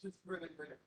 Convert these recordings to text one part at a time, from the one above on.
Just really quick.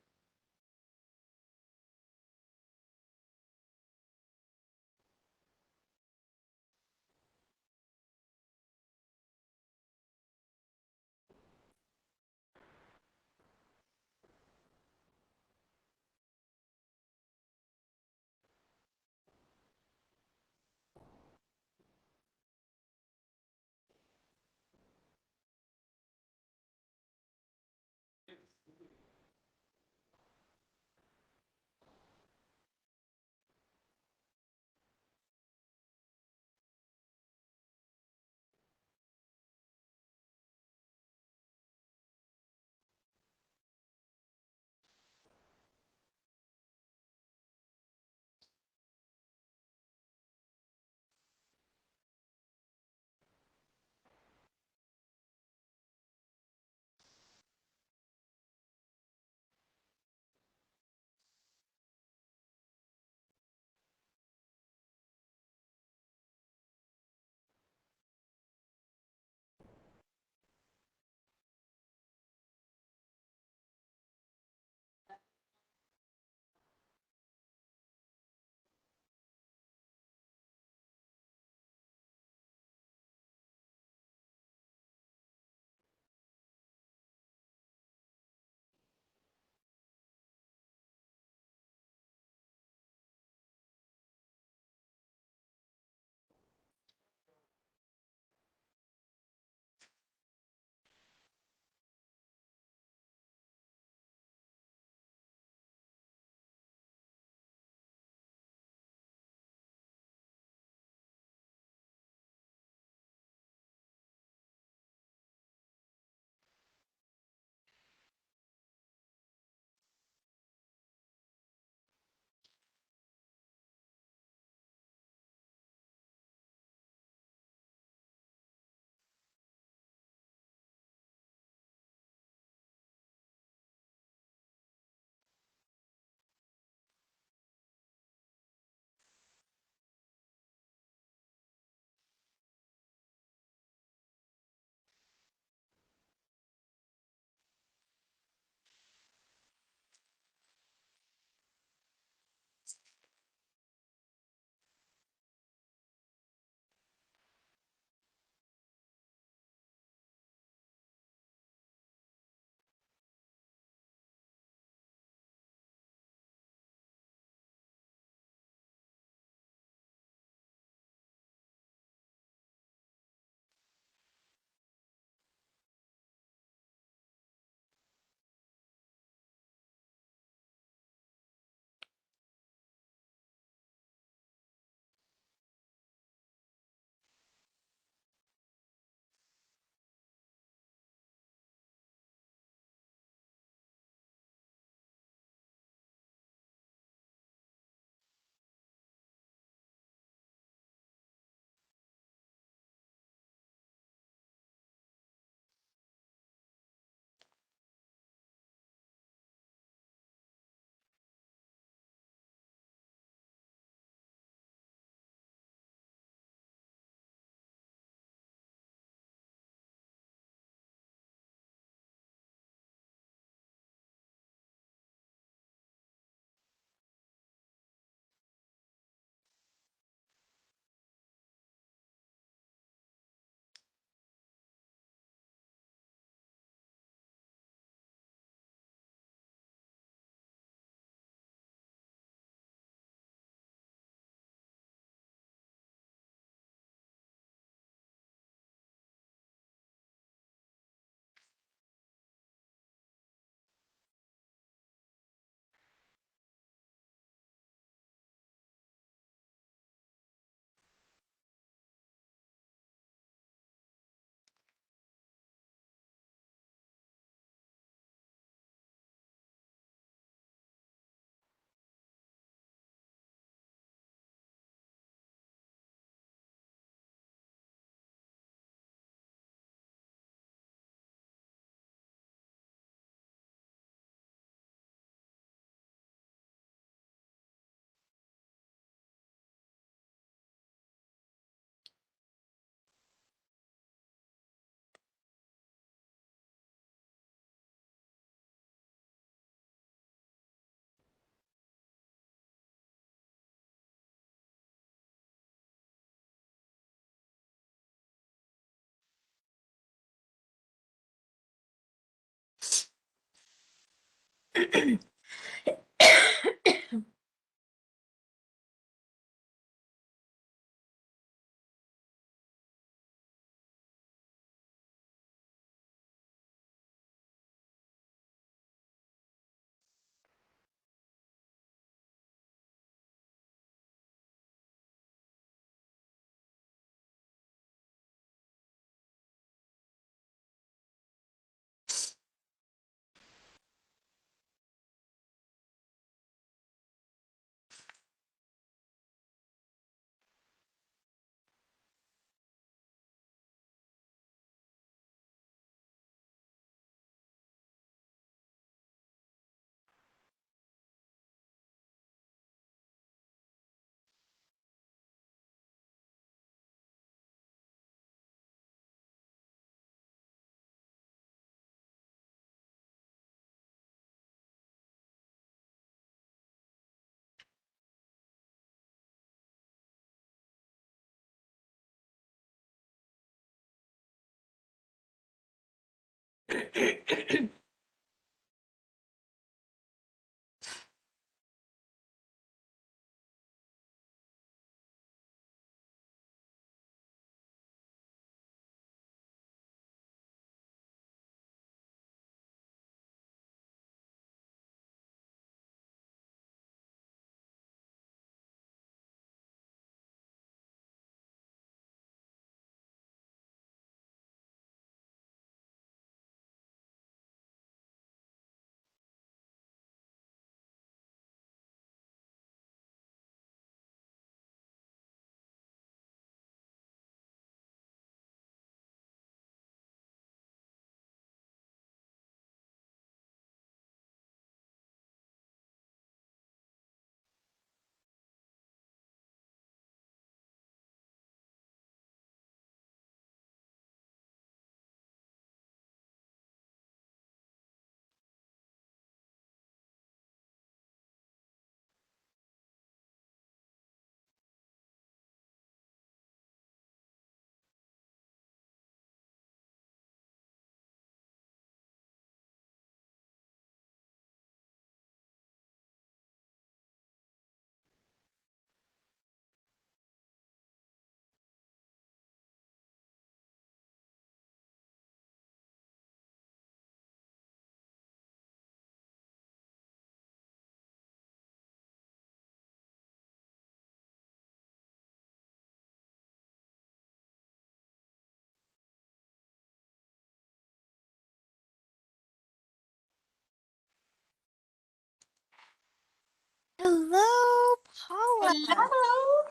Hello, Paula. Hello.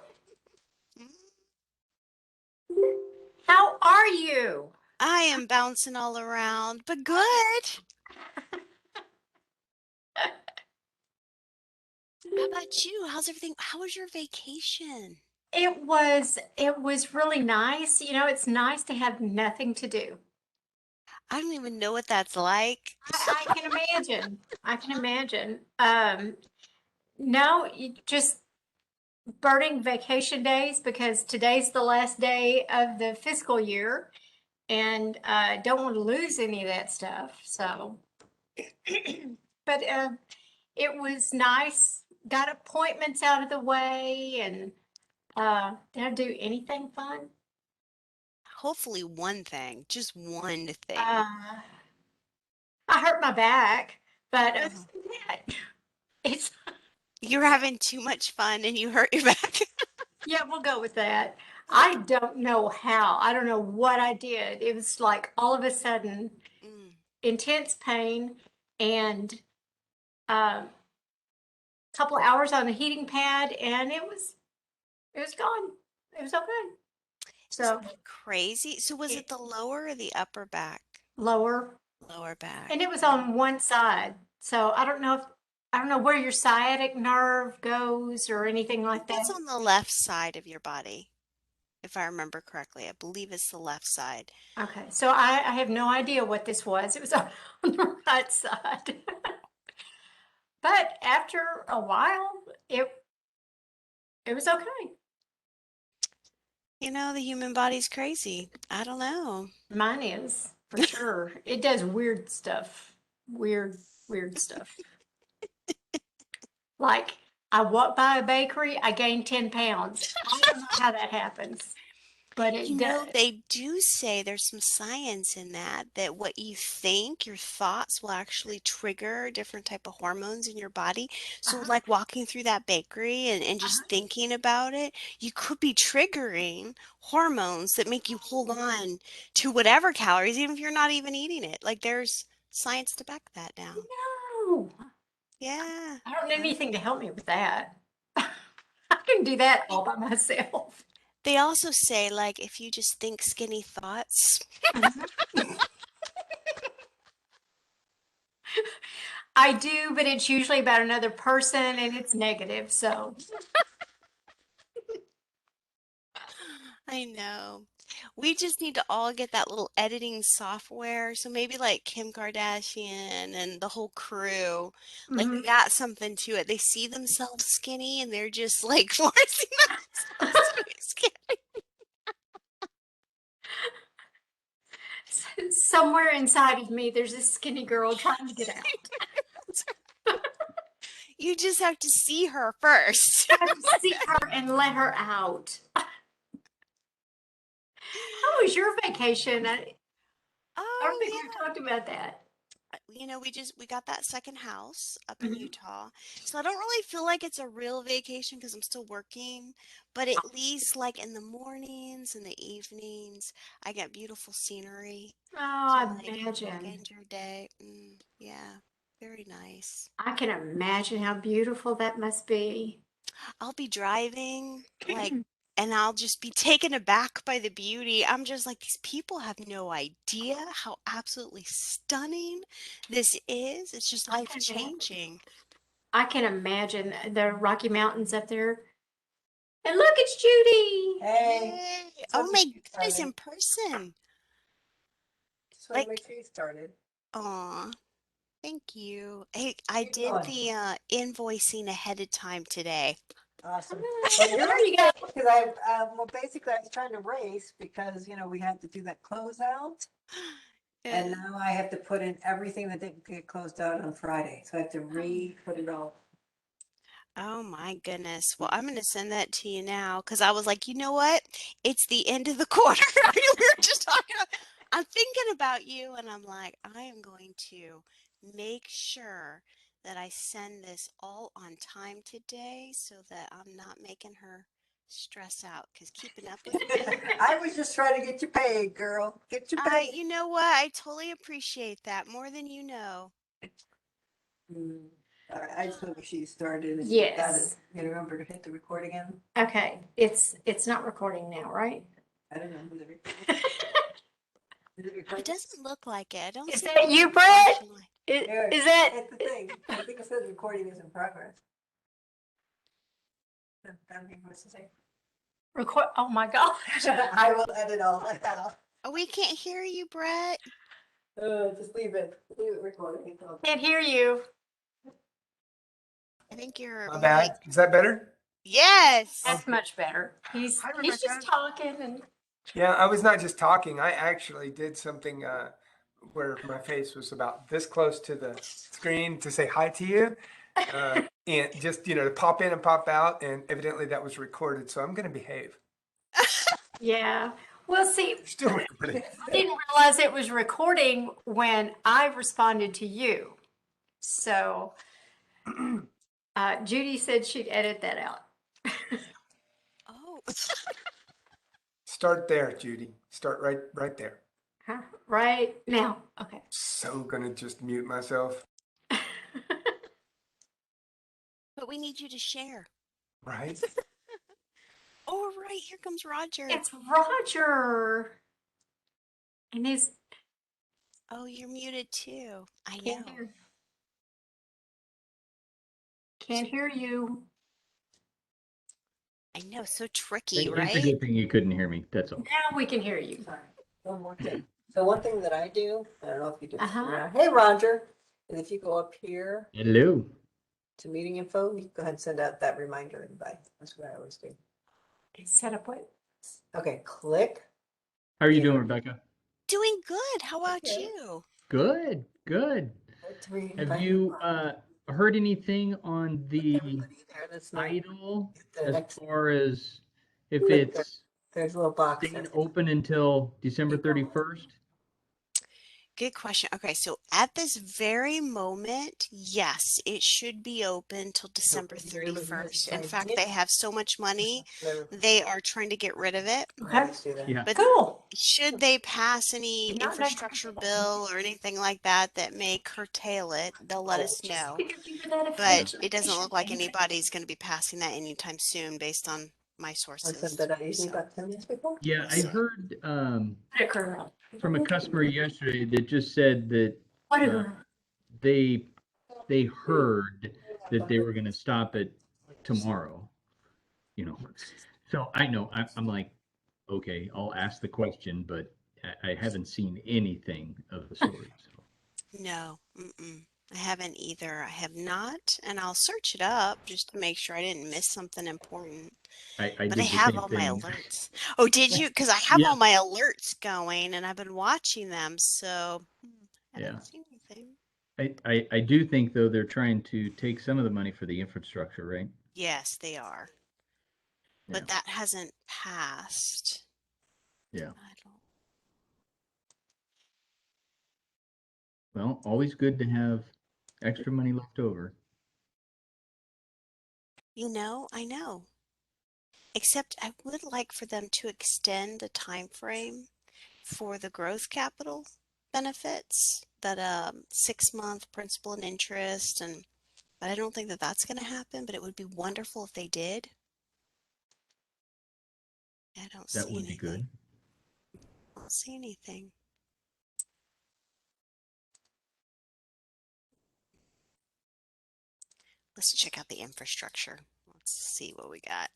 Mm, How are you? I am bouncing all around, but good. How about you? How's everything? How was your vacation? It was really nice. It's nice to have nothing to do. I don't even know what that's like. I can imagine. I can imagine. No, just burning vacation days because today's the last day of the fiscal year, and don't want to lose any of that stuff. So, but it was nice. Got appointments out of the way, and did I do anything fun? Hopefully, one thing, just one thing. Uh, I hurt my back, but other Oh. than that, it's You're having too much fun and you hurt your back. yeah, we'll go with that. I don't know how. I don't know what I did. It was like all of a sudden Mm. intense pain and a couple hours on the heating pad, and it was gone. It was okay. Isn't So that crazy? So, was it it, the lower or the upper back? lower, Lower back. and it was Mm. on one side. So I don't know where your sciatic nerve goes or anything I think like that's that. on the left side of your body, if I remember correctly. I believe it's the left side. Okay, so I have no idea what this was. It was on the right side. But after a while, it was okay. You know, the human body's crazy. I don't know. Mine is for sure. It does weird stuff. Weird, weird stuff. Like, I walk by a bakery, I gain 10 pounds. I don't know how that happens, but You it know, does. they do say there's some science in that, that what you think, your thoughts will actually trigger different type of hormones in your body. So Uh-huh, like walking through that bakery and just uh-huh. thinking about it, you could be triggering hormones that make you hold on to whatever calories, even if you're not even eating it. Like there's science to back that down. No, Yeah. I don't know Uh, anything to help me with that. I can do that all by myself. They also say like if you just think skinny thoughts, I do, but it's usually about another person and it's negative. So, I know. We just need to all get that little editing software. So maybe like Kim Kardashian and the whole crew, like they mhm. got something to it. They see themselves skinny and they're just like forcing themselves to be skinny. Somewhere inside of me, there's this skinny girl trying to get out. You just have to see her first. I have to see her and let her out. How was your vacation? I don't Oh think we've yeah. talked about that. We got that second house up in Mhm. Utah. So I don't really feel like it's a real vacation because I'm still working, but at least like in the mornings and the evenings, I get beautiful scenery Oh, to I like imagine. end your day. Yeah, very nice. I can imagine how beautiful that must be. I'll be driving like and I'll just be taken aback by the beauty. I'm just like, these people have no idea how absolutely stunning this is. It's just I life can imagine. changing. I can imagine the Rocky Mountains up there. And look, it's Judy. Hey, Yay. just Oh wanted to my make sure you goodness, started. in person. Just wanted to make Like, sure you started. aw, thank you. Hey, I Keep did going. the invoicing ahead of time today. Awesome. Well, There you're you go. because well, basically I was trying to race because, we had to do that closeout. And Yeah. now I have to put in everything that didn't get closed out on Friday. So I have to re-put it all. Oh my goodness. Well, I'm going to send that to you now because I was like, you know what? It's the end of the quarter. We were just talking about, I'm thinking about you, and I'm like, I am going to make sure that I send this all on time today so that I'm not making her stress out because keeping up with me. I was just trying to get you paid, girl. Get you paid. You know what? I totally appreciate that more than you know. Mm. All right, I just want to make sure you started and you got it. Yes. You remember to hit the record again? Okay. It's not recording now, right? I don't know. Is it It recording? doesn't look like it. I don't Is see that you, anything Brett? flashing like. Here, Is that hit the thing. I think it says recording is in progress. I don't think what's to say. record? Oh my gosh. I will edit all that out. Oh, we can't hear you, Brett. Just leave it. Leave it recording. It's all Can't hear you. I think your My mic. bad. Is that better? Yes. That's much better. He's Hi, he's just Rebecca. talking and Yeah, I was not just talking. I actually did something where my face was about this close to the screen to say hi to you. And just, to pop in and pop out. And evidently that was recorded. So I'm going to behave. yeah. Well, see, Still recording. I didn't realize it was recording when I responded to you. So Judy said she'd edit that out. Oh, Start there, Judy. Start right there. Huh? Right now. Okay. So going to just mute myself. but we need you to share. Right? Oh, right. Here comes Roger. It's Roger. And he's Oh, you're muted too. I can't know. hear can't hear you. I know. So tricky, It's a right? good thing you couldn't hear me. That's all. Now we can hear you. Sorry. One more thing. So one thing that I do, I don't know if you do this Uh-huh. around. Hey, Roger, is if you go up here Hello. to meeting info, you go ahead and send out that reminder invite. That's what I always do. Set up what? Okay, click. How are you Yeah. doing, Rebecca? Doing good. How about Okay. you? Good, good. Click to Have invite. you heard anything on the That's not idle the as next. far as if Look, it's there's a little box. staying open until December 31st? Good question. Okay, so at this very moment, yes, it should be open till December 31st. In fact, they have so much money, they are trying to get rid of it. Yeah. But Cool. should they pass any Did not know- infrastructure bill or anything like that that may curtail it, they'll let us know. Could you give me that But information? it doesn't look like anybody's going to be passing that anytime soon based on my sources. So, Yeah, we'll I see. heard What a girl. from a customer yesterday that just said that What a uh, girl. they heard that they were going to stop it tomorrow, you know. So I know I'm like, okay, I'll ask the question, but I haven't seen anything of the sort. So No, I haven't either. I have not, and I'll search it up just to make sure I didn't miss something important. I But I did the have same all my thing. alerts. Oh, did you? Because I have Yeah. all my alerts going, and I've been watching them, so I Yeah. haven't seen anything. I do think though they're trying to take some of the money for the infrastructure, right? Yes, they are, Yeah. but that hasn't passed. Yeah. I don't. Well, always good to have extra money left over. I know. Except I would like for them to extend the time frame for the growth capital benefits, that 6-month principal and interest, and but I don't think that that's going to happen. But it would be wonderful if they did. I don't That see would be good. anything. I don't see anything. Let's check out the infrastructure. Let's see what we got.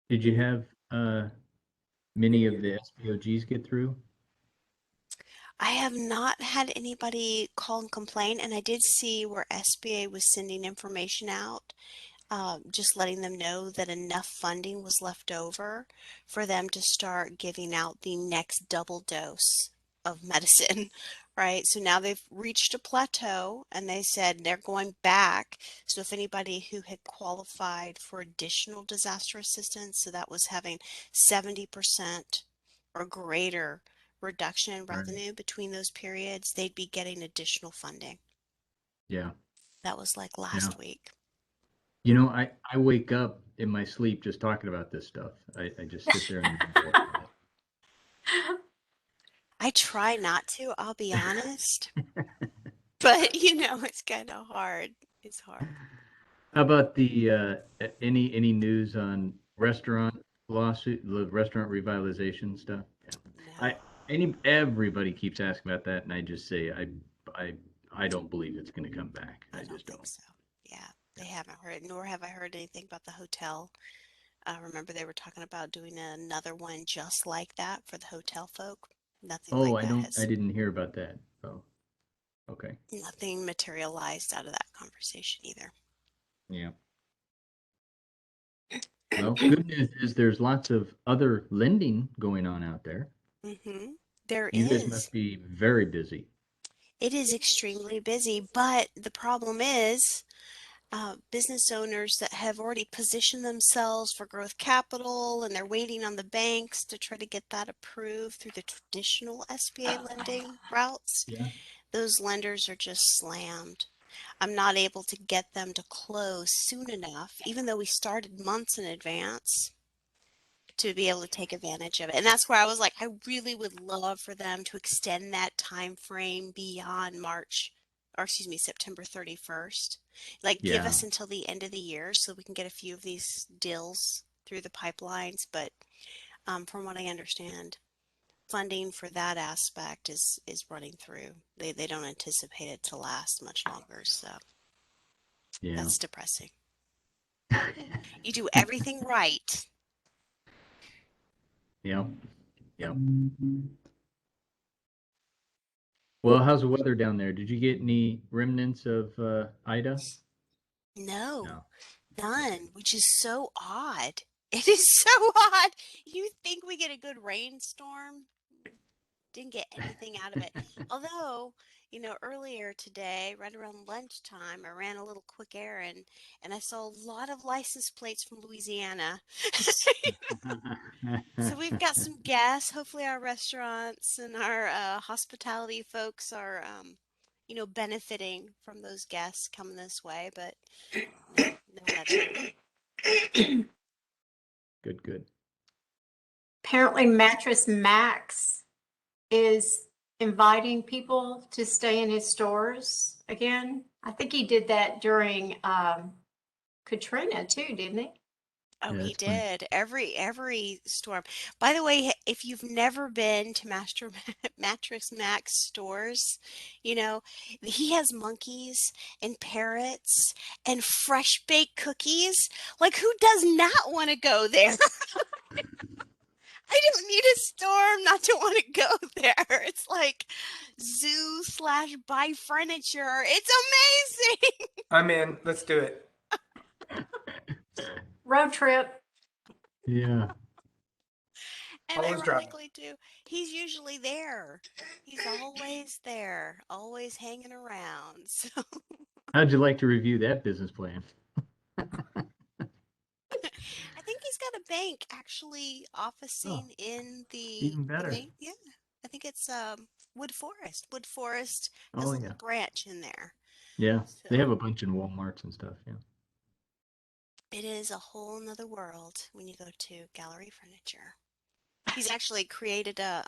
Did you have many of the SPOGs get through? I have not had anybody call and complain, and I did see where SBA was sending information out, just letting them know that enough funding was left over for them to start giving out the next double dose of medicine, right? So now they've reached a plateau and they said they're going back. So if anybody who had qualified for additional disaster assistance, so that was having 70% or greater reduction in Right. revenue between those periods, they'd be getting additional funding. Yeah. That was like Yeah. last week. You know, I wake up in my sleep just talking about this stuff. I just sit there and marvel at it. I try not to, I'll be honest. But it's kind of hard. It's hard. How about the any news on restaurant lawsuit, the restaurant revitalization stuff? Yeah. No, Everybody keeps asking about that, and I just say I don't believe it's going to come back. I I don't just think don't. so. Yeah, they haven't heard, nor have I heard anything about the hotel. Remember they were talking about doing another one just like that for the hotel folk. Nothing Oh, like that I has, didn't hear about that. Oh, okay. nothing materialized out of that conversation either. Yeah. Well, good news is there's lots of other lending going on out there. Mm-hmm. There You guys is. must be very busy. It is extremely busy, but the problem is business owners that have already positioned themselves for growth capital and they're waiting on the banks to try to get that approved through the traditional SBA lending routes. Yeah. Those lenders are just slammed. I'm not able to get them to close soon enough, even though we started months in advance to be able to take advantage of it. And that's where I was like, I really would love for them to extend that time frame beyond September 31st. Like give Yeah. us until the end of the year so we can get a few of these deals through the pipelines. But from what I understand, funding for that aspect is running through. They don't anticipate it to last much longer. So Yeah. that's depressing. You do everything right. Yep. Yep. Well, how's the weather down there? Did you get any remnants of Ida? No. No. None, which is so odd. It is so odd. You think we get a good rainstorm? Didn't get anything out of it. Although, earlier today, right around lunchtime, I ran a little quick errand and I saw a lot of license plates from Louisiana. So we've got some guests. Hopefully, our restaurants and our hospitality folks are, benefiting from those guests coming this way. But no nudging. Good, good. Apparently, Mattress Max is inviting people to stay in his stores again. I think he did that during Katrina too, didn't he? Oh, Yeah, he that's funny. did. Every storm. By the way, if you've never been to Mattress Max stores, you know, he has monkeys and parrots and fresh baked cookies. Like, who does not want to go there? I don't need a storm not to want to go there. It's like zoo slash buy furniture. It's amazing. I'm in. Let's do it. Road trip. Yeah. And Always driving. ironically, too, he's usually there. He's always there, always hanging around. So How'd you like to review that business plan? I think he's got a bank actually Oh, officing in even the better. main. Yeah, I think it's Wood Forest. Wood Forest has Oh, a yeah. little branch in there. Yeah. They have So a bunch in Walmarts and stuff. Yeah. it is a whole nother world when you go to Gallery Furniture. He's actually created a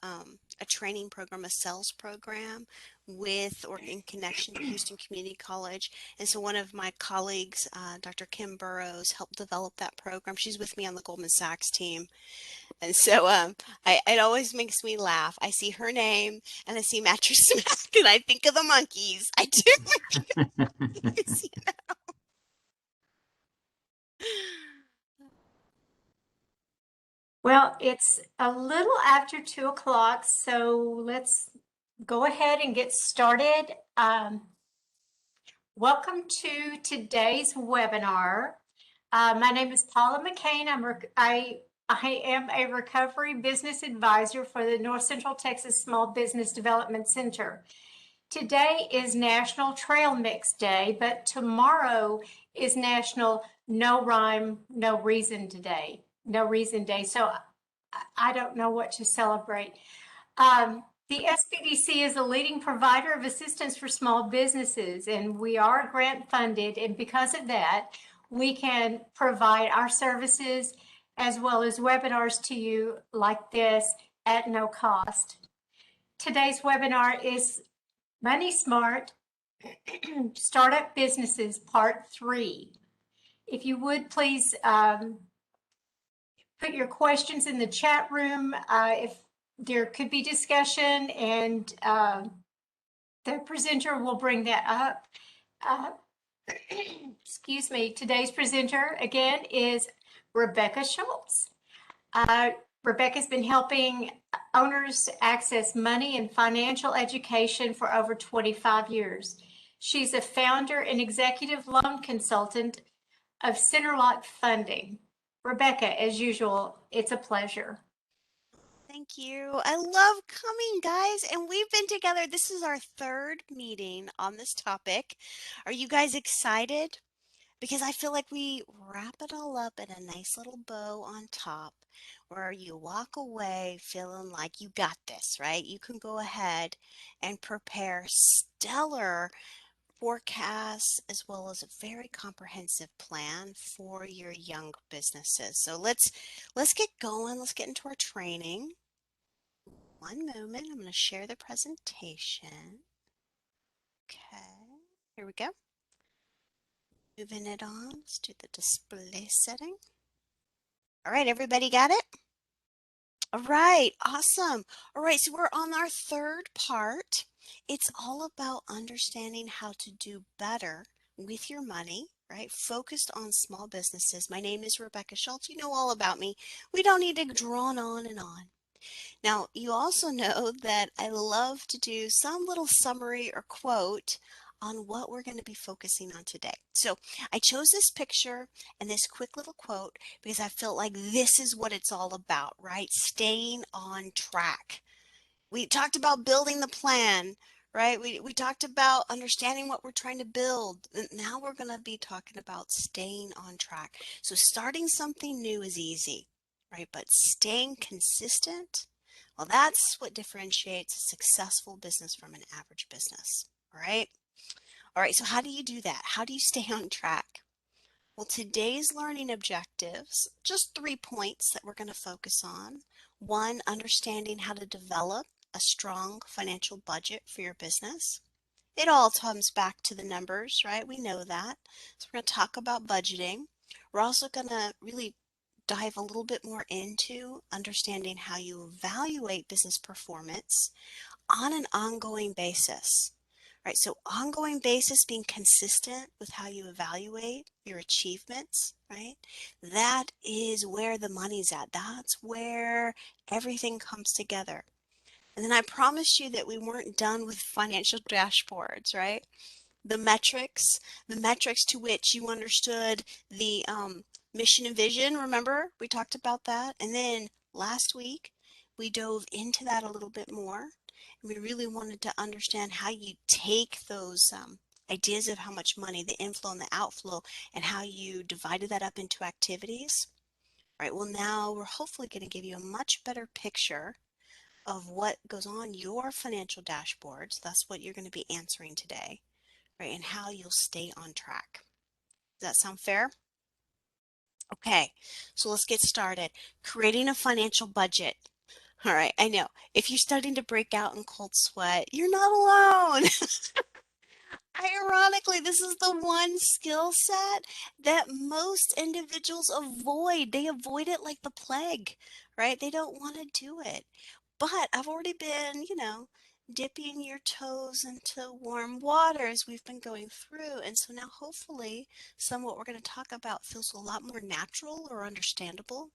training program, a sales program with or in connection to Houston Community College. And so one of my colleagues, Dr. Kim Burrows, helped develop that program. She's with me on the Goldman Sachs team. And so it always makes me laugh. I see her name and I see Mattress Mac and I think of the monkeys. I do. Monkeys, Well, it's a little after 2 o'clock, so let's go ahead and get started. Welcome to today's webinar. My name is Paula McCain. I am a recovery business advisor for the North Central Texas Small Business Development Center. Today is National Trail Mix Day, but tomorrow is National No Rhyme, No Reason Day. No Reason Day. So I don't know what to celebrate. The SBDC is a leading provider of assistance for small businesses, and we are grant funded. And because of that, we can provide our services as well as webinars to you like this at no cost. Today's webinar is Money Smart Startup Businesses Part 3. If you would please put your questions in the chat room. If there could be discussion, and the presenter will bring that up. Excuse me. Today's presenter again is Rebecca Schultz. Rebecca's been helping owners access money and financial education for over 25 years. She's a founder and executive loan consultant of Centerlock Funding. Rebecca, as usual, it's a pleasure. Thank you. I love coming, guys. And we've been together. This is our third meeting on this topic. Are you guys excited? Because I feel like we wrap it all up in a nice little bow on top where you walk away feeling like you got this, right? You can go ahead and prepare stellar forecasts as well as a very comprehensive plan for your young businesses. So let's get going. Let's get into our training. One moment, I'm going to share the presentation. Okay, here we go. Moving it on, let's do the display setting. All right, everybody got it? All right, awesome. All right, so we're on our third part. It's all about understanding how to do better with your money, right? Focused on small businesses. My name is Rebecca Schultz. You know all about me. We don't need to drone on and on. Now, you also know that I love to do some little summary or quote on what we're going to be focusing on today. So I chose this picture and this quick little quote because I felt like this is what it's all about, right? Staying on track. We talked about building the plan, right? We talked about understanding what we're trying to build. And now we're going to be talking about staying on track. So starting something new is easy, right? But staying consistent, well, that's what differentiates a successful business from an average business, all right? All right, so how do you do that? How do you stay on track? Well, today's learning objectives, just 3 points that we're going to focus on. One, understanding how to develop a strong financial budget for your business. It all comes back to the numbers, right? We know that. So we're going to talk about budgeting. We're also going to really dive a little bit more into understanding how you evaluate business performance on an ongoing basis. Right, so ongoing basis, being consistent with how you evaluate your achievements, right? That is where the money's at. That's where everything comes together. And then I promised you that we weren't done with financial dashboards, right? The metrics to which you understood the mission and vision. Remember, we talked about that. And then last week, we dove into that a little bit more. And we really wanted to understand how you take those ideas of how much money, the inflow and the outflow, and how you divided that up into activities. Right. Well, now we're hopefully going to give you a much better picture of what goes on your financial dashboards. That's what you're going to be answering today, right? And how you'll stay on track. Does that sound fair? Okay, so let's get started. Creating a financial budget. All right, I know. If you're starting to break out in cold sweat, you're not alone. Ironically, this is the one skill set that most individuals avoid. They avoid it like the plague, right? They don't want to do it. But I've already been, dipping your toes into warm waters we've been going through. And so now hopefully some of what we're going to talk about feels a lot more natural or understandable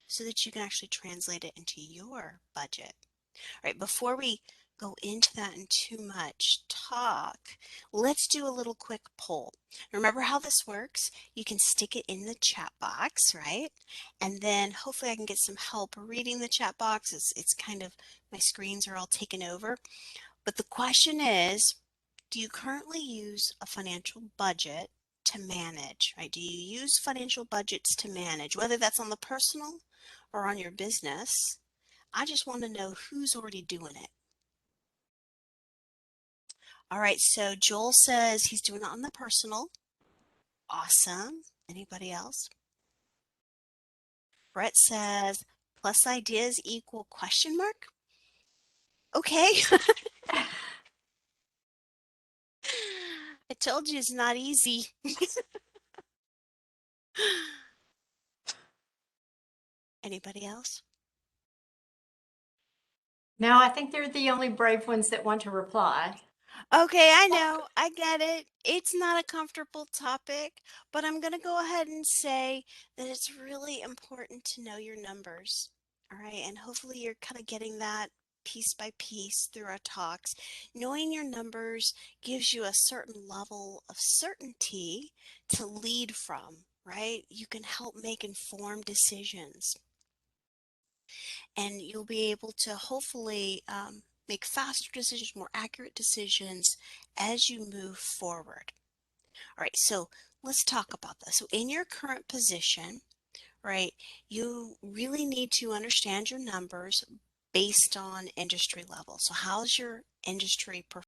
so that you can actually translate it into your budget. All right, before we go into that in too much talk, let's do a little quick poll. Remember how this works? You can stick it in the chat box, right? And then hopefully I can get some help reading the chat box. It's kind of, my screens are all taken over. But the question is, do you currently use a financial budget to manage, right? Do you use financial budgets to manage, whether that's on the personal or on your business? I just want to know who's already doing it. All right, so Joel says he's doing it on the personal. Awesome. Anybody else? Brett says plus ideas equal question mark. Okay. I told you it's not easy. Anybody else? No, I think they're the only brave ones that want to reply. Okay, I know. I get it. It's not a comfortable topic, but I'm going to go ahead and say that it's really important to know your numbers. All right, and hopefully you're kind of getting that piece by piece through our talks. Knowing your numbers gives you a certain level of certainty to lead from, right? You can help make informed decisions, and you'll be able to hopefully make faster decisions, more accurate decisions as you move forward. All right, so let's talk about this. So in your current position, right, you really need to understand your numbers based on industry level. So how's your industry performing?